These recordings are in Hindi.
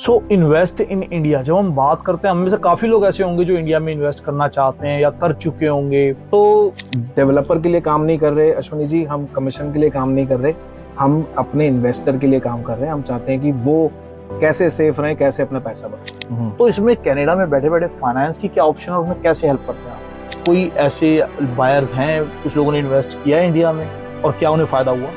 सो इन्वेस्ट इन इंडिया, जब हम बात करते हैं, हम में से काफी लोग ऐसे होंगे जो इंडिया में इन्वेस्ट करना चाहते हैं या कर चुके होंगे। तो डेवलपर के लिए काम नहीं कर रहे अश्विनी जी, हम कमीशन के लिए काम नहीं कर रहे, हम अपने इन्वेस्टर के लिए काम कर रहे हैं। हम चाहते हैं कि वो कैसे सेफ रहें, कैसे अपना पैसा बढ़ाएं। तो इसमें कनाडा में बैठे बैठे फाइनेंस की क्या ऑप्शन है, उसमें कैसे हेल्प करते हैं आप? कोई ऐसे बायर्स हैं, कुछ लोगों ने इन्वेस्ट किया है इंडिया में और क्या उन्हें फायदा हुआ?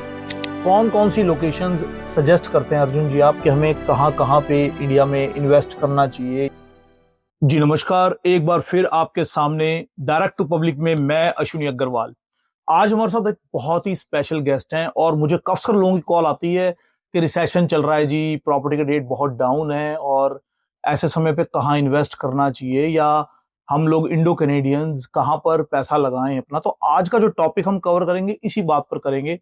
कौन कौन सी लोकेशंस सजेस्ट करते हैं अर्जुन जी आप कि हमें कहाँ कहाँ पे इंडिया में इन्वेस्ट करना चाहिए? जी नमस्कार, एक बार फिर आपके सामने डायरेक्ट टू पब्लिक में मैं अश्विनी अग्रवाल। आज हमारे साथ एक बहुत ही स्पेशल गेस्ट हैं और मुझे अक्सर लोगों की कॉल आती है कि रिसेशन चल रहा है जी, प्रॉपर्टी का रेट बहुत डाउन है और ऐसे समय पे कहाँ इन्वेस्ट करना चाहिए, या हम लोग इंडो कैनेडियंस कहाँ पर पैसा लगाएं अपना। तो आज का जो टॉपिक हम कवर करेंगे इसी बात पर करेंगे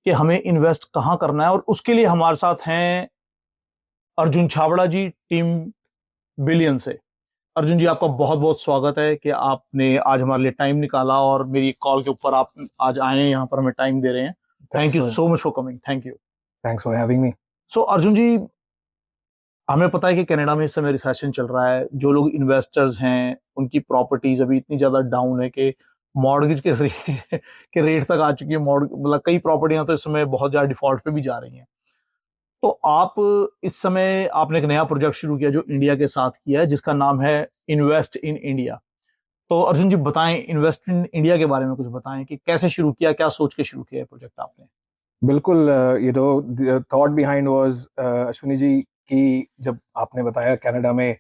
कि हमें इन्वेस्ट कहाँ करना है, और उसके लिए हमारे साथ हैं अर्जुन छाबड़ा जी, टीम बिलियन से। अर्जुन जी, आपका बहुत बहुत स्वागत है कि आपने आज हमारे लिए टाइम निकाला और मेरी कॉल के ऊपर आप आज आए हैं, यहाँ पर हमें टाइम दे रहे हैं। Thank you so much for coming. Thank you. Thanks for having me. So Arjun ji, हमें पता है कि कनाडा में इस समय रिसेशन चल रहा है। जो लोग इन्वेस्टर्स हैं उनकी प्रॉपर्टीज अभी इतनी ज्यादा डाउन है कि मॉर्गेज के रेट तक आ चुकी है। मतलब कई प्रॉपर्टियां तो इस समय बहुत ज्यादा डिफॉल्ट पे भी जा रही हैं। तो आप इस समय आपने एक नया प्रोजेक्ट शुरू किया जो इंडिया के साथ किया है, जिसका नाम है इन्वेस्ट इन इंडिया। तो अर्जुन जी बताएं, इन्वेस्ट इन इंडिया के बारे में कुछ बताएं कि कैसे शुरू किया, क्या सोच के शुरू किया है प्रोजेक्ट आपने? बिल्कुल, thought behind was Ashwini ji की जब आपने बताया कनाडा में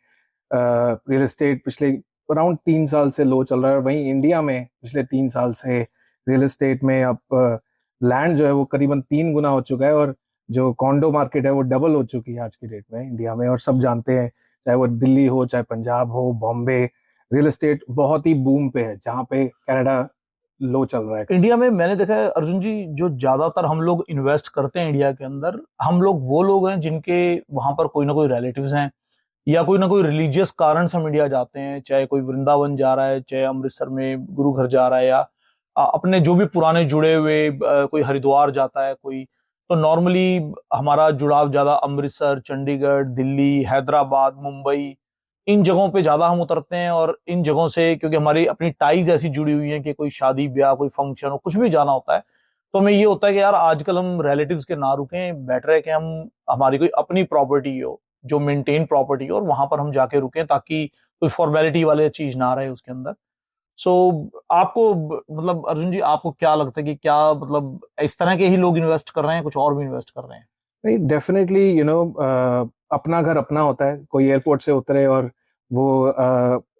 रियल एस्टेट पिछले अराउंड 3 साल से लो चल रहा है, वहीं इंडिया में पिछले 3 साल से रियल एस्टेट में अब लैंड जो है वो करीबन 3 गुना हो चुका है, और जो कॉन्डो मार्केट है वो डबल हो चुकी है आज की डेट में इंडिया में। और सब जानते हैं, चाहे वो दिल्ली हो, चाहे पंजाब हो, बॉम्बे, रियल एस्टेट बहुत ही बूम पे है, जहाँ पे कनाडा लो चल रहा है। इंडिया में मैंने देखा है अर्जुन जी, जो ज्यादातर हम लोग इन्वेस्ट करते हैं इंडिया के अंदर, हम लोग वो लोग हैं जिनके वहां पर कोई ना कोई रिलेटिव्स हैं या कोई ना कोई रिलीजियस कारण से हम इंडिया जाते हैं। चाहे कोई वृंदावन जा रहा है, चाहे अमृतसर में गुरु घर जा रहा है, या अपने जो भी पुराने जुड़े हुए, कोई हरिद्वार जाता है कोई। तो नॉर्मली हमारा जुड़ाव ज्यादा अमृतसर, चंडीगढ़, दिल्ली, हैदराबाद, मुंबई, इन जगहों पे ज्यादा हम उतरते हैं। और इन जगहों से क्योंकि हमारी अपनी टाइज ऐसी जुड़ी हुई है कि कोई शादी ब्याह, कोई फंक्शन हो, कुछ भी जाना होता है, तो हमें ये होता है कि यार आजकल हम रिलेटिव्स के ना रुकें, बेटर है कि हम हमारी कोई अपनी प्रॉपर्टी हो जो मेंटेन प्रॉपर्टी हो और वहां पर हम जाके रुकें, ताकि कोई फॉर्मेलिटी वाले चीज ना रहे उसके अंदर। सो आपको मतलब अर्जुन जी, आपको क्या लगता है कि क्या मतलब इस तरह के ही लोग इन्वेस्ट कर रहे हैं, कुछ और भी इन्वेस्ट कर रहे हैं? नहीं, डेफिनेटली अपना घर अपना होता है। कोई एयरपोर्ट से उतरे और वो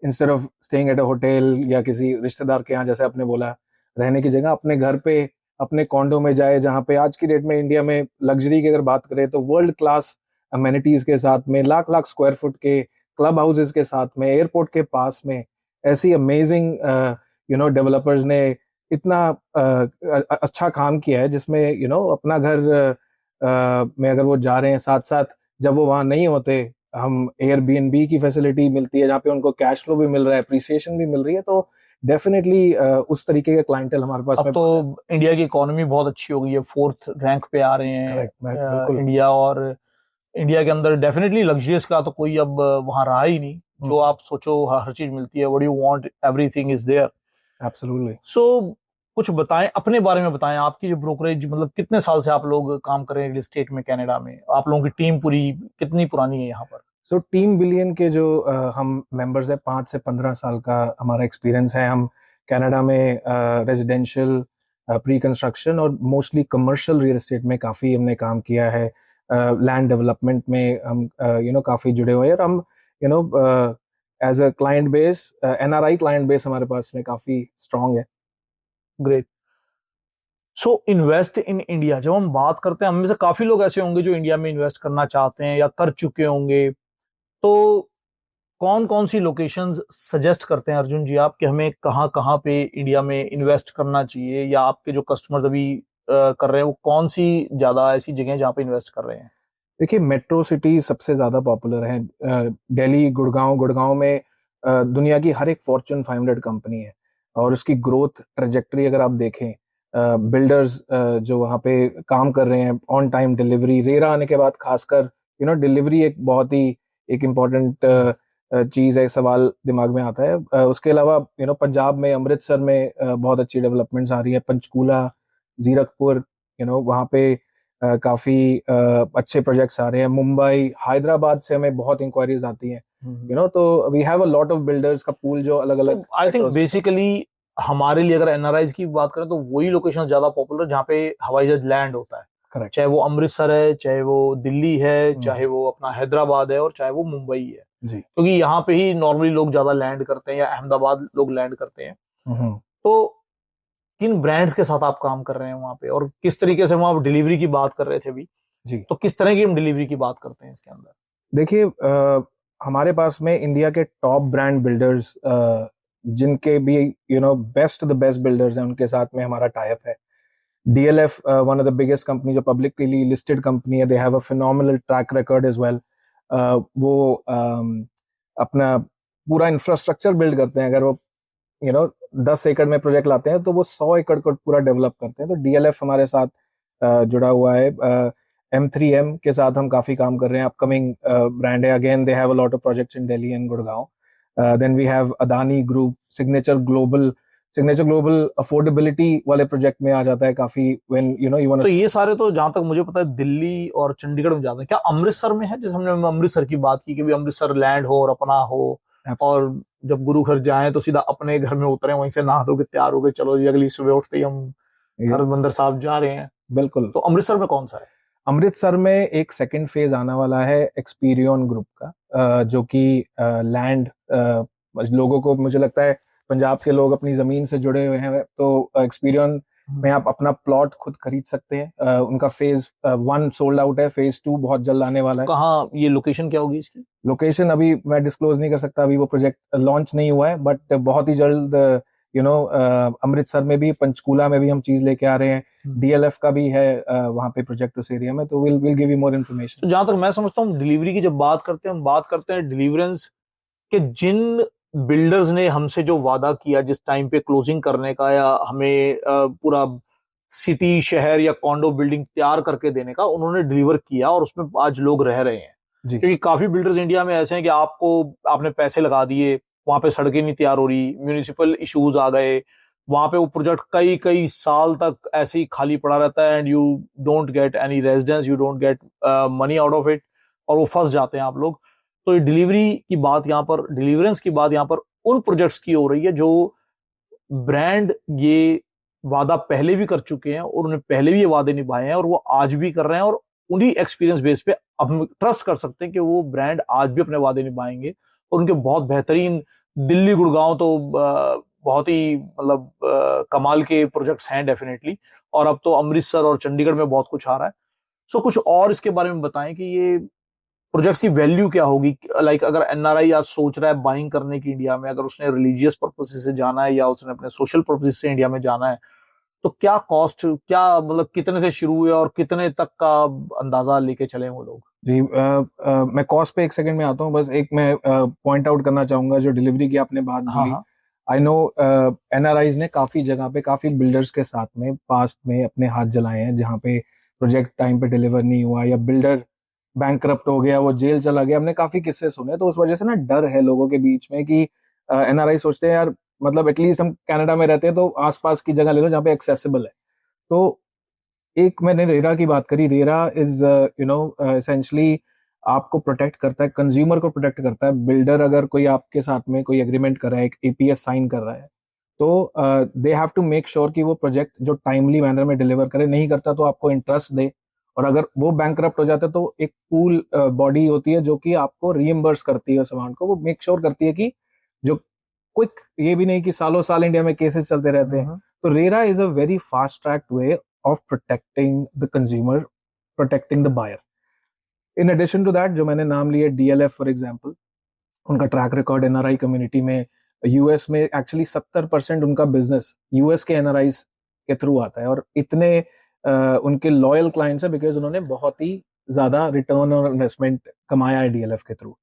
instead of staying at a hotel या किसी रिश्तेदार के यहाँ, जैसे आपने बोला, रहने की जगह अपने घर पे, अपने कॉन्डो में जाए, जहाँ पे आज की डेट में इंडिया में लग्जरी की अगर बात करें तो वर्ल्ड क्लास अमेनिटीज के साथ में, लाख लाख स्क्वायर फुट के क्लब हाउसेज के साथ में, एयरपोर्ट के पास में, ऐसी अमेजिंग डेवलपर्स ने इतना अच्छा काम किया है, जिसमें अपना घर में अगर वो जा रहे हैं, साथ साथ जब वो वहाँ नहीं होते, हम एयरबीएनबी की फैसिलिटी मिलती है जहाँ पे उनको कैश फ्लो भी मिल रहा है, अप्रिसिएशन भी मिल रही है। तो डेफिनेटली उस तरीके का क्लाइंटेल हमारे पास अब में। तो इंडिया की इकोनॉमी बहुत अच्छी हो गई है, 4th रैंक पे आ रहे हैं करेक्ट, बिल्कुल। इंडिया। और इंडिया के अंदर डेफिनेटली लग्जरियस का तो कोई अब वहां रहा ही नहीं। जो आप सोचो हर चीज मिलती है, what you want everything is there. Absolutely. So कुछ बताएं अपने बारे में, बताएं आपकी जो ब्रोकरेज, मतलब कितने साल से आप लोग काम कर रहे हैं रियल एस्टेट में कनाडा में? आप लोगों की टीम पूरी कितनी पुरानी है यहाँ पर? सो टीम बिलियन के जो हम मेंबर्स हैं, 5 से 15 साल का हमारा एक्सपीरियंस है। हम कनाडा में रेजिडेंशियल, प्री कंस्ट्रक्शन और मोस्टली कमर्शियल रियल एस्टेट में काफ़ी हमने काम किया है। लैंड डेवलपमेंट में हम काफ़ी जुड़े हुए हैं, और हम you know as a client base, NRI client base हमारे पास में काफ़ी स्ट्रांग है। Great. So invest in India, जब हम बात करते हैं, हम में से काफी लोग ऐसे होंगे जो इंडिया में इन्वेस्ट करना चाहते हैं या कर चुके होंगे। तो कौन कौन सी लोकेशंस सजेस्ट करते हैं अर्जुन जी आप कि हमें कहाँ कहाँ पे इंडिया में इन्वेस्ट करना चाहिए, या आपके जो कस्टमर्स अभी कर रहे हैं वो कौन सी ज्यादा ऐसी जगह हैं जहाँ पे इन्वेस्ट कर रहे हैं? देखिए, मेट्रो सिटी सबसे ज़्यादा पॉपुलर है। दिल्ली, गुड़गांव, गुड़गांव में दुनिया की हर एक फॉर्च्यून 500 कंपनी है, और उसकी ग्रोथ ट्रेजेक्टरी अगर आप देखें, बिल्डर्स जो वहाँ पे काम कर रहे हैं, ऑन टाइम डिलीवरी, रेरा आने के बाद खासकर डिलीवरी एक बहुत ही एक इम्पोर्टेंट चीज है, सवाल दिमाग में आता है। उसके अलावा पंजाब में अमृतसर में बहुत अच्छी डेवलपमेंट्स आ रही है, पंचकूला, जीरकपुर, वहाँ पे काफी अच्छे प्रोजेक्ट्स आ रहे हैं। मुंबई, हैदराबाद से हमें बहुत इंक्वायरीज आती हैं, तो we have a lot of builders का पूल जो अलग अलग। आई थिंक बेसिकली हमारे लिए अगर एनआरआईज की बात करें तो वही लोकेशन ज्यादा पॉपुलर जहाँ पे हवाई जहाज लैंड होता है। करेक्ट। चाहे वो अमृतसर है, चाहे वो दिल्ली है, चाहे वो अपना हैदराबाद है, और चाहे वो मुंबई है, जी। क्योंकि यहाँ पे ही नॉर्मली लोग ज्यादा लैंड करते हैं, या अहमदाबाद लोग लैंड करते हैं। तो किन ब्रांड्स के साथ आप काम कर रहे हैं वहां पे, और किस तरीके से वहां डिलीवरी की बात कर रहे थे अभी जी, तो किस तरह की हम डिलीवरी की बात करते हैं इसके अंदर? देखिए, हमारे पास में इंडिया के टॉप ब्रांड बिल्डर्स, जिनके भी बेस्ट द बेस्ट बिल्डर्स हैं, उनके साथ में हमारा टाई अप है। DLF, one of the biggest company, जो publicly listed company है, they have a phenomenal track record as well. वो अपना पूरा इंफ्रास्ट्रक्चर बिल्ड करते हैं। अगर वो 10 एकड़ में प्रोजेक्ट लाते हैं तो वो 100 एकड़ को पूरा डेवलप करते हैं। तो DLF हमारे साथ जुड़ा हुआ है। M3M के साथ हम काफी काम कर रहे हैं, अपकमिंग ब्रांड है। Again they have a lot of projects in Delhi and Gurgaon. Then we have Adani group, signature global affordability वाले प्रोजेक्ट में आ जाता है काफी। व्हेन यू वांट तो ये सारे तो जहां तक मुझे पता है दिल्ली और चंडीगढ़ में ज्यादा है। क्या अमृतसर में है? जैसे हमने अमृतसर की बात की कि भी अमृतसर लैंड हो और अपना हो, और जब गुरु घर जाएं तो सीधा अपने घर में उतरे, वहीं से नहा धो के तैयार हो गए, चलो जी अगली सुबह उठते ही हम हरमंदिर साहब जा रहे हैं। बिल्कुल। तो अमृतसर में कौन सा है? अमृतसर में एक सेकंड फेज आने वाला है एक्सपीरियन ग्रुप का, जो कि लैंड लोगों को, मुझे लगता है पंजाब के लोग अपनी जमीन से जुड़े हुए हैं, तो एक्सपीरियन में आप अपना प्लॉट खुद खरीद सकते हैं। उनका फेज 1 सोल्ड आउट है, फेज 2 बहुत जल्द आने वाला है। कहाँ ये लोकेशन क्या होगी इसकी? लोकेशन अभी मैं डिस्क्लोज नहीं कर सकता, अभी वो प्रोजेक्ट लॉन्च नहीं हुआ है, बट बहुत ही जल्द अमृतसर में भी, पंचकूला में भी हम चीज लेके आ रहे हैं। DLF का भी है वहां पे प्रोजेक्ट उस एरिया में, तो will give you more information. तो जहां तक मैं समझता हूँ डिलीवरी की जब बात करते हैं, हम बात करते हैं डिलीवरेंस के। जिन बिल्डर्स ने हमसे जो वादा किया जिस टाइम पे क्लोजिंग करने का, या हमें पूरा सिटी, शहर या कॉन्डो बिल्डिंग तैयार करके देने का, उन्होंने डिलीवर किया और उसमें आज लोग रह रहे हैं। क्योंकि काफी बिल्डर्स इंडिया में ऐसे हैं कि आपने पैसे लगा दिए, वहां पे सड़कें नहीं तैयार हो रही, म्यूनिसिपल इश्यूज आ गए, वहां पे वो प्रोजेक्ट कई कई साल तक ऐसे ही खाली पड़ा रहता है, and you don't get any residence, you don't get money out of it, और वो फंस जाते हैं आप लोग। तो ये डिलीवरी की बात यहाँ पर, डिलीवरेंस की बात यहाँ पर उन प्रोजेक्ट्स की हो रही है जो ब्रांड ये वादा पहले भी कर चुके हैं, और उन्हें पहले भी ये वादे निभाए हैं, और वो आज भी कर रहे हैं, और उन्हीं एक्सपीरियंस बेस पे अब हम ट्रस्ट कर सकते हैं कि वो ब्रांड आज भी अपने वादे निभाएंगे। और उनके बहुत बेहतरीन, दिल्ली गुड़गांव तो बहुत ही मतलब कमाल के प्रोजेक्ट्स हैं डेफिनेटली, और अब तो अमृतसर और चंडीगढ़ में बहुत कुछ आ रहा है। सो कुछ और इसके बारे में बताएं कि ये प्रोजेक्ट्स की वैल्यू क्या होगी। लाइक अगर एनआरआई आज सोच रहा है बाइंग करने की इंडिया में, अगर उसने रिलीजियस पर्पज से जाना है या उसने अपने सोशल पर्पज से इंडिया में जाना है, तो क्या कॉस्ट, क्या मतलब कितने से शुरू हुए और कितने तक का अंदाजा लेके चले वो लोग? जी, मैं कॉस्ट पे एक सेकंड में आता हूँ। बस एक मैं पॉइंट आउट करना चाहूंगा, जो डिलीवरी की आपने बात बोली। आई नो एनआरआईज ने काफी जगह पे, काफी बिल्डर्स के साथ में पास्ट में अपने हाथ जलाए हैं, जहाँ पे प्रोजेक्ट टाइम पे डिलीवर नहीं हुआ, या बिल्डर बैंकरप्ट हो गया, वो जेल चला गया। हमने काफी किस्से सुने, तो उस वजह से ना डर है लोगों के बीच में कि एनआरआई सोचते हैं यार, मतलब एटलीस्ट हम कनाडा में रहते हैं तो आसपास की जगह ले लो जहाँ पे एक्सेसिबल है। तो एक मैंने रेरा की बात करी। रेरा इज एसेंशली आपको प्रोटेक्ट करता है, कंज्यूमर को प्रोटेक्ट करता है। बिल्डर अगर कोई आपके साथ में कोई एग्रीमेंट कर रहा है, एक एपीएस साइन कर रहा है, तो they have to make sure कि वो प्रोजेक्ट जो टाइमली मैनर में डिलीवर करे। नहीं करता तो आपको इंटरेस्ट दे, और अगर वो बैंकरप्ट हो जाता है तो एक पूल बॉडी होती है जो कि आपको रीइंबर्स करती है उस अमाउंट को। वो मेक श्योर करती है कि जो क्विक, ये भी नहीं कि सालों साल इंडिया में केसेस चलते रहते हैं। तो RERA is a very fast track way of protecting the consumer, protecting the buyer. In addition to that, जो मैंने नाम लिए DLF फॉर एग्जाम्पल, उनका ट्रैक रिकॉर्ड एनआरआई कम्युनिटी में, यूएस में एक्चुअली 70% उनका बिजनेस यूएस के एनआरआईज के थ्रू आता है, और इतने उनके लॉयल क्लाइंट्स है बिकॉज उन्होंने बहुत ही ज्यादा रिटर्न और इन्वेस्टमेंट कमाया है DLF के through.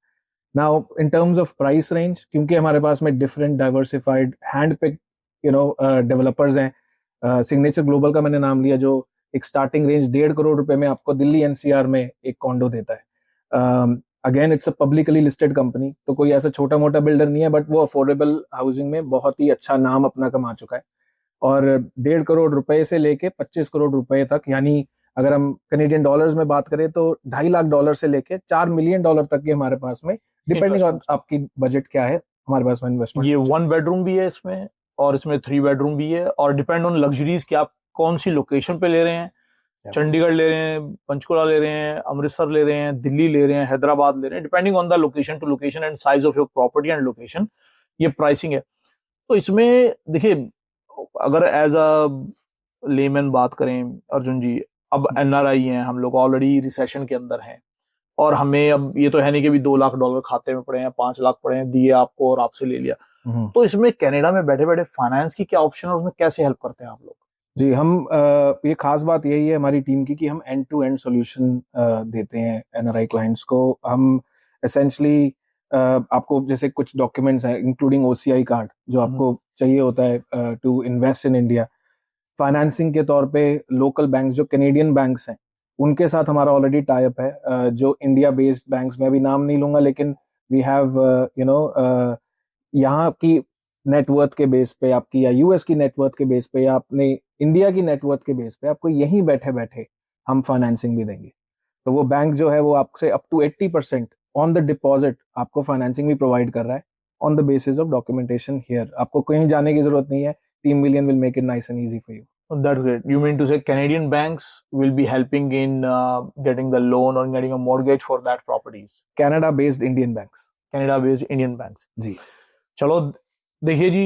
Now in terms of price range, क्योंकि हमारे पास में different diversified hand pick developers हैं। सिग्नेचर ग्लोबल का मैंने नाम लिया, जो एक स्टार्टिंग रेंज 1.5 करोड़ रुपए में आपको दिल्ली NCR में एक कॉन्डो देता है। Again it's a publicly listed company, तो कोई ऐसा छोटा मोटा बिल्डर नहीं है, बट वो अफोर्डेबल हाउसिंग में बहुत ही अच्छा नाम अपना कमा चुका है। और 1.5 करोड़ रुपए से लेके 25 करोड़ रुपए तक, यानी अगर हम कनेडियन डॉलर्स में बात करें तो $2.5 लाख से लेके $4 मिलियन तक के हमारे पास में, डिपेंडिंग ऑन इन्वेस्टमेंट। आपकी बजट क्या है, हमारे पास में इन्वेस्टमेंट। ये 1 बेडरूम भी है इसमें, और इसमें 3 बेडरूम भी है, और डिपेंड ऑन लग्जरीज कि आप कौन सी लोकेशन पे ले रहे हैं। चंडीगढ़ ले रहे हैं, पंचकुला ले रहे हैं, अमृतसर ले रहे हैं, दिल्ली ले रहे हैं, हैदराबाद ले रहे हैं, depending on the location to location and size of your property and location, ये प्राइसिंग है। तो इसमें देखिए, अगर एज अ लेमैन बात करें अर्जुन जी, अब एनआरआई हैं हम लोग, ऑलरेडी रिसेशन के अंदर हैं, और हमें अब ये तो है नहीं कि भी $2 लाख खाते में पड़े हैं, 5 लाख पड़े हैं, दिए आपको और आपसे ले लिया। तो इसमें कनाडा में बैठे बैठे फाइनेंस की क्या ऑप्शन है और उसमें कैसे हेल्प करते हैं आप लोग? जी, हम ये खास बात यही है हमारी टीम की कि हम एंड टू एंड सॉल्यूशन देते हैं एनआरआई क्लाइंट्स को। हम एसेंशली आपको जैसे कुछ डॉक्यूमेंट्स हैं इंक्लूडिंग ओसीआई कार्ड जो आपको चाहिए होता है to invest in India, financing के तौर पे लोकल बैंक्स जो कैनेडियन बैंक्स हैं उनके साथ हमारा ऑलरेडी टाई अप है। जो इंडिया बेस्ड बैंक्स, मैं भी नाम नहीं लूंगा, लेकिन वी हैव यहाँ की नेटवर्थ के बेस पे आपकी, या यूएस की नेटवर्थ के बेस पे, या अपने इंडिया की नेटवर्थ के बेस पे आपको यहीं बैठे बैठे हम फाइनेंसिंग भी देंगे। तो वो बैंक जो है वो आपसे up to 80% on the deposit आपको फाइनेंसिंग भी प्रोवाइड कर रहा है on the basis of documentation here. आपको कहीं जाने की जरूरत नहीं है। Team million will make it nice and easy for you. That's great. You mean to say Canadian banks will be helping in getting the loan or getting a mortgage for that properties? Canada based Indian banks. Canada based Indian banks. जी, चलो देखिए जी,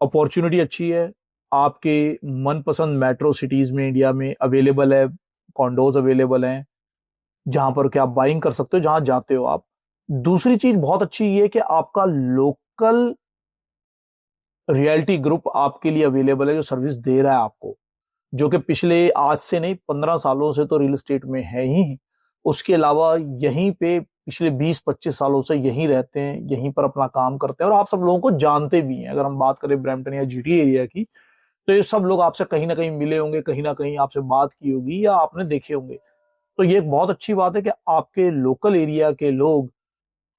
अपॉर्चुनिटी अच्छी है, आपके मनपसंद मेट्रो सिटीज में इंडिया में अवेलेबल है, कॉन्डोज अवेलेबल हैं जहां पर कि आप बाइंग कर सकते हो जहां जाते हो आप। दूसरी चीज बहुत अच्छी ये है कि आपका लोकल रियल्टी ग्रुप आपके लिए अवेलेबल है जो सर्विस दे रहा है आपको, जो कि पिछले आज से नहीं 15 सालों से तो रियल एस्टेट में है ही। उसके अलावा यहीं पे पिछले 20-25 सालों से यहीं रहते हैं, यहीं पर अपना काम करते हैं, और आप सब लोगों को जानते भी हैं। अगर हम बात करें ब्रैम्पटन या जीटी एरिया की, तो ये सब लोग आपसे कहीं ना कहीं मिले होंगे, कहीं ना कहीं आपसे बात की होगी या आपने देखे होंगे। तो ये एक बहुत अच्छी बात है कि आपके लोकल एरिया के लोग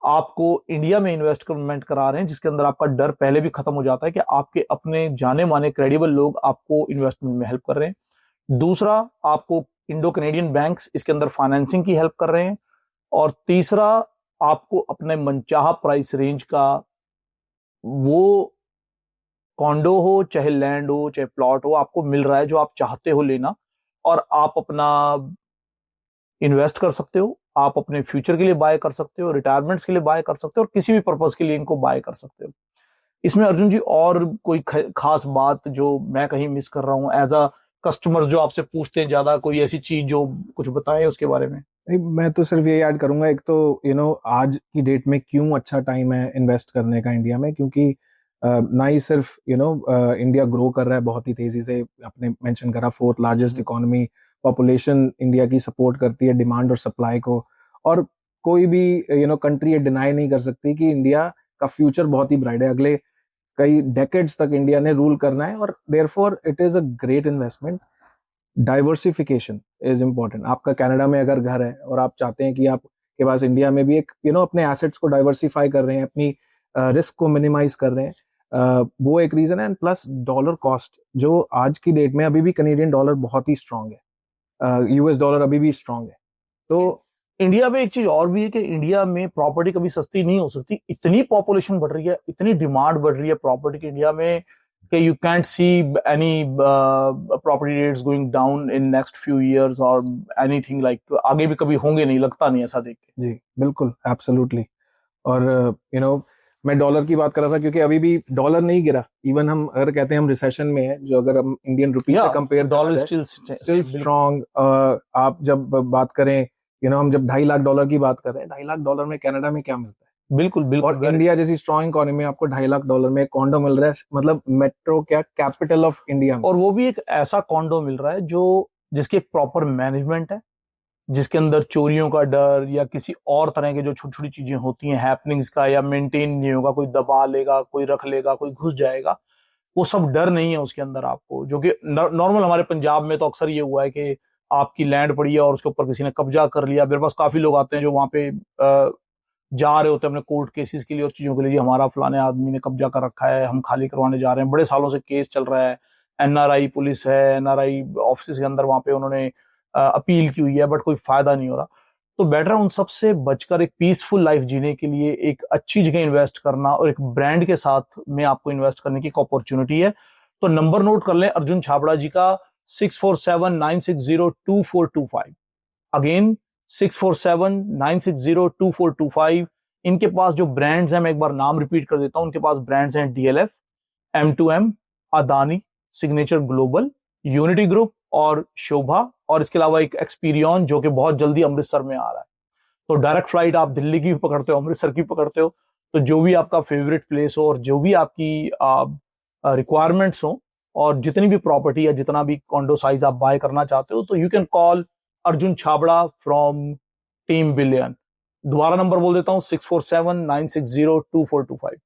आपको इंडिया में इन्वेस्टमेंट करा रहे हैं, जिसके अंदर आपका डर पहले भी खत्म हो जाता है कि आपके अपने जाने माने क्रेडिबल लोग आपको इन्वेस्टमेंट में हेल्प कर रहे हैं। दूसरा, आपको इंडो कनेडियन बैंक्स इसके अंदर फाइनेंसिंग की हेल्प कर रहे हैं। और तीसरा, आपको अपने मनचाहा प्राइस रेंज का, वो कॉन्डो हो चाहे लैंड हो चाहे प्लॉट हो, आपको मिल रहा है जो आप चाहते हो लेना, और आप अपना इन्वेस्ट कर सकते हो, आप अपने फ्यूचर के लिए बाय कर सकते हो, रिटायरमेंट्स के लिए बाय कर सकते हो, और किसी भी पर्पज के लिए इनको बाय कर सकते हो। इसमें अर्जुन जी और कोई खास बात जो मैं कहीं मिस कर रहा हूँ एज अ कस्टमर, जो आपसे पूछते हैं ज्यादा, कोई ऐसी चीज जो कुछ बताएं उसके बारे में? नहीं, मैं तो सिर्फ ये ऐड करूंगा, एक तो आज की डेट में क्यों अच्छा टाइम है इन्वेस्ट करने का इंडिया में, क्योंकि ना ही सिर्फ इंडिया ग्रो कर रहा है बहुत ही तेजी से, आपने मेंशन करा 4th largest economy, population India की सपोर्ट करती है डिमांड और सप्लाई को, और कोई भी कंट्री ये डिनाई नहीं कर सकती कि इंडिया का फ्यूचर बहुत ही ब्राइट है। अगले कई डेकेड्स तक इंडिया ने रूल करना है, और therefore it is a great investment. Diversification is important. आपका कनाडा में अगर घर है और आप चाहते हैं कि आपके पास इंडिया में भी एक अपने एसेट्स को डाइवर्सिफाई कर रहे हैं, अपनी रिस्क को मिनिमाइज कर रहे हैं, वो एक रीजन है। एंड प्लस डॉलर कॉस्ट, जो आज की डेट में अभी भी कनेडियन डॉलर बहुत ही स्ट्रांग है, यूएस डॉलर अभी भी स्ट्रांग है। तो इंडिया में एक चीज और भी है कि इंडिया में प्रॉपर्टी कभी सस्ती नहीं हो सकती। इतनी पॉपुलेशन बढ़ रही है, इतनी डिमांड बढ़ रही है प्रॉपर्टी की इंडिया में कि you can't see any property rates going down in next few years और एनीथिंग लाइक, आगे भी कभी होंगे नहीं, लगता नहीं ऐसा देख के। जी बिल्कुल, एब्सोल्युटली। और मैं डॉलर की बात कर रहा था क्योंकि अभी भी डॉलर नहीं गिरा। इवन हम अगर कहते हैं हम रिसेशन में है, जो अगर हम इंडियन रुपी से कंपेयर, डॉलर स्टिल स्ट्रॉन्ग। आप जब बात करें, हम जब $2.5 लाख की बात कर रहे हैं, $2.5 लाख में कनाडा में क्या मिलता है? बिल्कुल बिल्कुल। और इंडिया जैसी स्ट्रॉन्ग इकोनॉमी में आपको $2.5 लाख में कॉन्डो मिल रहा है, मतलब मेट्रो क्या, कैपिटल ऑफ इंडिया में। और वो भी एक ऐसा कॉन्डो मिल रहा है जो जिसकी एक प्रॉपर मैनेजमेंट है, जिसके अंदर चोरियों का डर या किसी और तरह के जो छोटी छोटी चीजें होती हैं हैपनिंग्स का, या मेंटेन नहीं होगा, कोई दबा लेगा, कोई रख लेगा, कोई घुस जाएगा, वो सब डर नहीं है उसके अंदर आपको। जो कि नॉर्मल हमारे पंजाब में तो अक्सर ये हुआ है कि आपकी लैंड पड़ी है और उसके ऊपर किसी ने कब्जा कर लिया। मेरे पास काफी लोग आते हैं जो वहां पे जा रहे होते हैं अपने कोर्ट केसेस के लिए और चीजों के लिए, हमारा फलाने आदमी ने कब्जा कर रखा है, हम खाली करवाने जा रहे हैं, बड़े सालों से केस चल रहा है, एनआरआई पुलिस है, एनआरआई ऑफिस के अंदर वहां पे उन्होंने अपील की हुई है, बट कोई फायदा नहीं हो रहा। तो बेटर है उन सबसे बचकर एक पीसफुल लाइफ जीने के लिए एक अच्छी जगह इन्वेस्ट करना और एक ब्रांड के साथ में आपको इन्वेस्ट करने की एक अपॉर्चुनिटी है। तो नंबर नोट कर लें अर्जुन छाबड़ा जी का, 6479602425। अगेन 6479602425। इनके पास जो ब्रांड्स हैं, मैं एक बार नाम रिपीट कर देता हूं, उनके पास ब्रांड्स हैं DLF, M2M, Adani, signature global, unity group और शोभा, और इसके अलावा एक एक्सपीरियन जो कि बहुत जल्दी अमृतसर में आ रहा है। तो डायरेक्ट फ्लाइट आप दिल्ली की भी पकड़ते हो, अमृतसर की पकड़ते हो, तो जो भी आपका फेवरेट प्लेस हो और जो भी आपकी रिक्वायरमेंट्स हो और जितनी भी प्रॉपर्टी या जितना भी कॉन्डो साइज आप बाय करना चाहते हो, तो you can call Arjun Chhabra from team billion. दोबारा नंबर बोल देता हूं, 6479602425।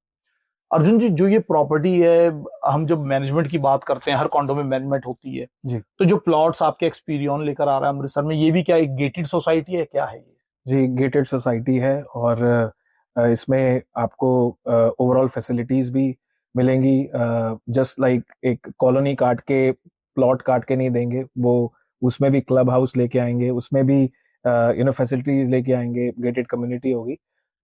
अर्जुन जी, जो ये प्रॉपर्टी है, हम जब मैनेजमेंट की बात करते हैं, हर कॉन्डो में मैनेजमेंट होती है जी तो जो प्लॉट्स आपके एक्सपीरियन लेकर आ रहा है अमृतसर में, ये भी क्या एक गेटेड सोसाइटी है, क्या है ये? जी, गेटेड सोसाइटी है और इसमें आपको ओवरऑल फैसिलिटीज भी मिलेंगी। जस्ट लाइक एक कॉलोनी काट के, प्लॉट काट के नहीं देंगे वो, उसमें भी क्लब हाउस लेके आएंगे, उसमें भी फैसिलिटीज लेके आएंगे, गेटेड कम्युनिटी होगी।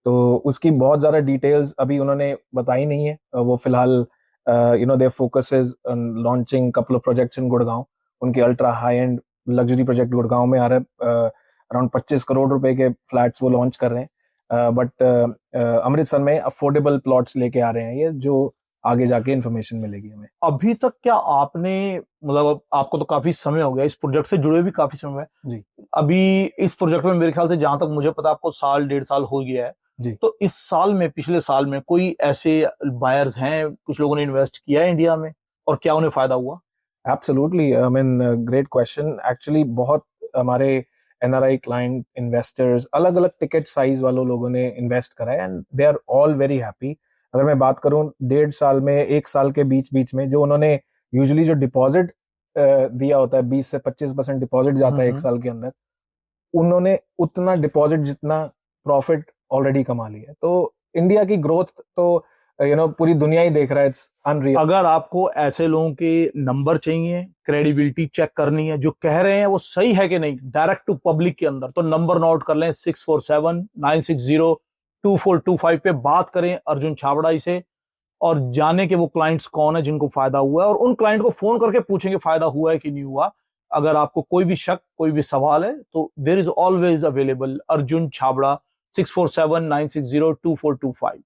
तो उसकी बहुत ज़्यादा डिटेल्स अभी उन्होंने बताई नहीं है। वो फिलहाल their focus is launching couple of projects in Gurgaon. उनके ultra high end luxury project Gurgaon में आ रहे हैं। अराउंड 25 करोड़ रुपए के फ्लैट्स वो लॉन्च कर रहे हैं। बट अमृतसर में अफोर्डेबल प्लॉट्स लेके आ रहे हैं ये, जो आगे जाके इन्फॉर्मेशन मिलेगी हमें। अभी तक क्या आपने, मतलब आपको तो काफी समय हो गया इस प्रोजेक्ट से जुड़े भी, काफी समय है जी अभी इस प्रोजेक्ट में, मेरे ख्याल से जहां तक मुझे पता आपको साल डेढ़ साल हो गया है। जी तो इस साल में, पिछले साल में कोई ऐसे बायर्स हैं, कुछ लोगों ने इन्वेस्ट किया है इंडिया में, और क्या उन्हें फायदा हुआ? Absolutely, I mean great question. Actually बहुत हमारे एनआरआई क्लाइंट इन्वेस्टर्स, अलग अलग टिकट साइज वालों लोगों ने इन्वेस्ट करा है and they are all very happy. अगर मैं बात करूं, 1.5 साल में, 1 साल के बीच बीच में जो उन्होंने यूजुअली जो डिपॉजिट दिया होता है, 20 से 25% डिपॉजिट जाता है एक साल के अंदर, उन्होंने उतना डिपॉजिट जितना प्रॉफिट ऑलरेडी कमा लिया है। तो इंडिया की ग्रोथ तो पूरी दुनिया ही देख रहा है, इट्स अनरियल। अगर आपको ऐसे लोगों के नंबर चाहिए, क्रेडिबिलिटी चेक करनी है, जो कह रहे हैं वो सही है कि नहीं, डायरेक्ट टू पब्लिक के अंदर, तो नंबर नोट कर लें, 6479602425 पे बात करें अर्जुन छाबड़ा से और जाने के वो क्लाइंट्स कौन है जिनको फायदा हुआ है, और उन क्लाइंट को फोन करके पूछेंगे फायदा हुआ है कि नहीं हुआ। अगर आपको कोई भी शक, कोई भी सवाल है, तो there is always available Arjun Chhabra, 6479602425।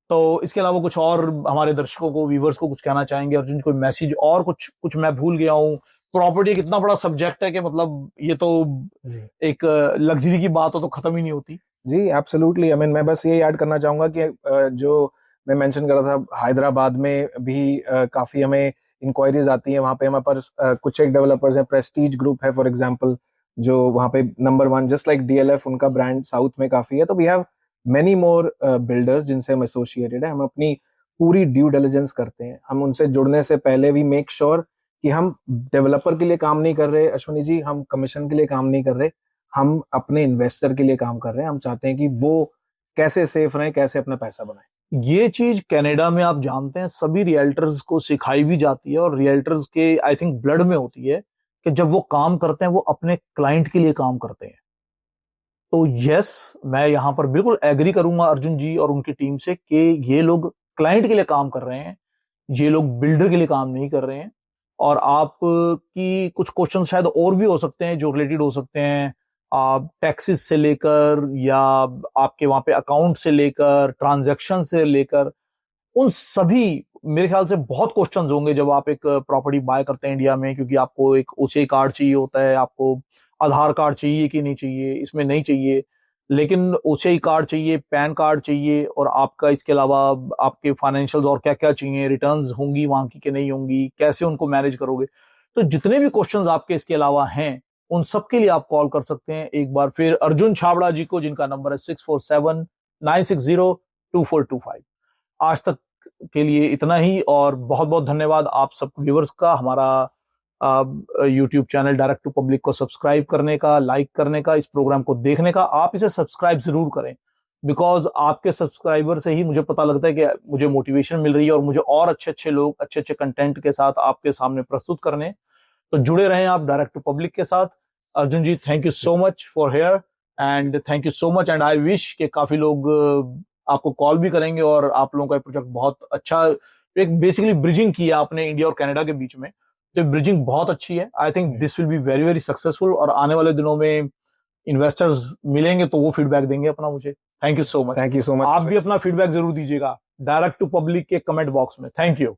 तो इसके अलावा कुछ और हमारे दर्शकों को, व्यूवर्स को कुछ कहना चाहेंगे अर्जुन, कोई मैसेज और कुछ कुछ मैं भूल गया हूँ? प्रॉपर्टी एक इतना बड़ा सब्जेक्ट है कि मतलब ये तो जी एक लग्जरी की बात हो तो खत्म ही नहीं होती। जी, एब्सोल्युटली। आई मीन मैं बस ये ऐड करना चाहूंगा कि जो मैं मेंशन कर रहा था, हैदराबाद में भी काफी हमें इंक्वायरीज आती हैं। वहाँ पे हमारे पास कुछ एक डेवलपर्स हैं, प्रेस्टीज ग्रुप है फॉर एग्जांपल, जो वहाँ पे नंबर 1, जस्ट लाइक डीएलएफ, उनका ब्रांड साउथ में काफी है। तो we have many more builders जिनसे हम एसोसिएटेड है। हम अपनी पूरी ड्यू डिलिजेंस करते हैं। हम उनसे जुड़ने से पहले भी मेक श्योर कि हम डेवलपर के लिए काम नहीं कर रहे अश्विनी जी, हम कमीशन के लिए काम नहीं कर रहे, हम अपने इन्वेस्टर के लिए काम कर रहे हैं। हम चाहते हैं कि वो कैसे सेफ रहें, कैसे अपना पैसा बनाएं। ये चीज कनाडा में आप जानते हैं सभी रियल्टर्स को सिखाई भी जाती है, और रियल्टर्स के आई थिंक ब्लड में होती है कि जब वो काम करते हैं वो अपने क्लाइंट के लिए काम करते हैं। तो यस, मैं यहां पर बिल्कुल एग्री करूंगा अर्जुन जी और उनकी टीम से कि ये लोग क्लाइंट के लिए काम कर रहे हैं, ये लोग बिल्डर के लिए काम नहीं कर रहे हैं। और आप की कुछ क्वेश्चन शायद और भी हो सकते हैं जो रिलेटेड हो सकते हैं, आप टैक्सेस से लेकर या आपके वहां पे अकाउंट से लेकर, ट्रांजैक्शन से लेकर, उन सभी, मेरे ख्याल से बहुत क्वेश्चंस होंगे जब आप एक प्रॉपर्टी बाय करते हैं इंडिया में, क्योंकि आपको एक ओसीआई कार्ड चाहिए होता है, आपको आधार कार्ड चाहिए कि नहीं चाहिए, इसमें नहीं चाहिए, लेकिन ओसीआई कार्ड चाहिए, पैन कार्ड चाहिए, और आपका इसके अलावा आपके फाइनेंशियल्स और क्या क्या चाहिए, रिटर्न्स होंगी वहां की कि नहीं होंगी, कैसे उनको मैनेज करोगे। तो जितने भी क्वेश्चंस आपके इसके अलावा हैं, उन सब के लिए आप कॉल कर सकते हैं एक बार फिर अर्जुन छाबड़ा जी को, जिनका नंबर है 6479602425। आज तक के लिए इतना ही, और बहुत बहुत धन्यवाद आप सब व्यूवर्स का, हमारा YouTube channel direct to public को सब्सक्राइब करने का, लाइक करने का, इस प्रोग्राम को देखने का। आप इसे सब्सक्राइब जरूर करें, बिकॉज आपके सब्सक्राइबर से ही मुझे पता लगता है कि मुझे मोटिवेशन मिल रही है और मुझे और अच्छे अच्छे लोग अच्छे अच्छे कंटेंट के साथ आपके सामने प्रस्तुत करने। तो जुड़े रहें आप डायरेक्ट टू पब्लिक के साथ। Arjun ji, thank you so much for here, and thank you so much, and I wish कि काफी लोग आपको कॉल भी करेंगे और आप लोगों का प्रोजेक्ट बहुत अच्छा, एक बेसिकली ब्रिजिंग किया आपने इंडिया और कनाडा के बीच में, तो ब्रिजिंग बहुत अच्छी है। I think this will be very very successful, और आने वाले दिनों में इन्वेस्टर्स मिलेंगे तो वो फीडबैक देंगे अपना मुझे। Thank you so much. Thank you so much. आप भी अपना फीडबैक जरूर दीजिएगा डायरेक्ट टू पब्लिक के कमेंट बॉक्स में। Thank you.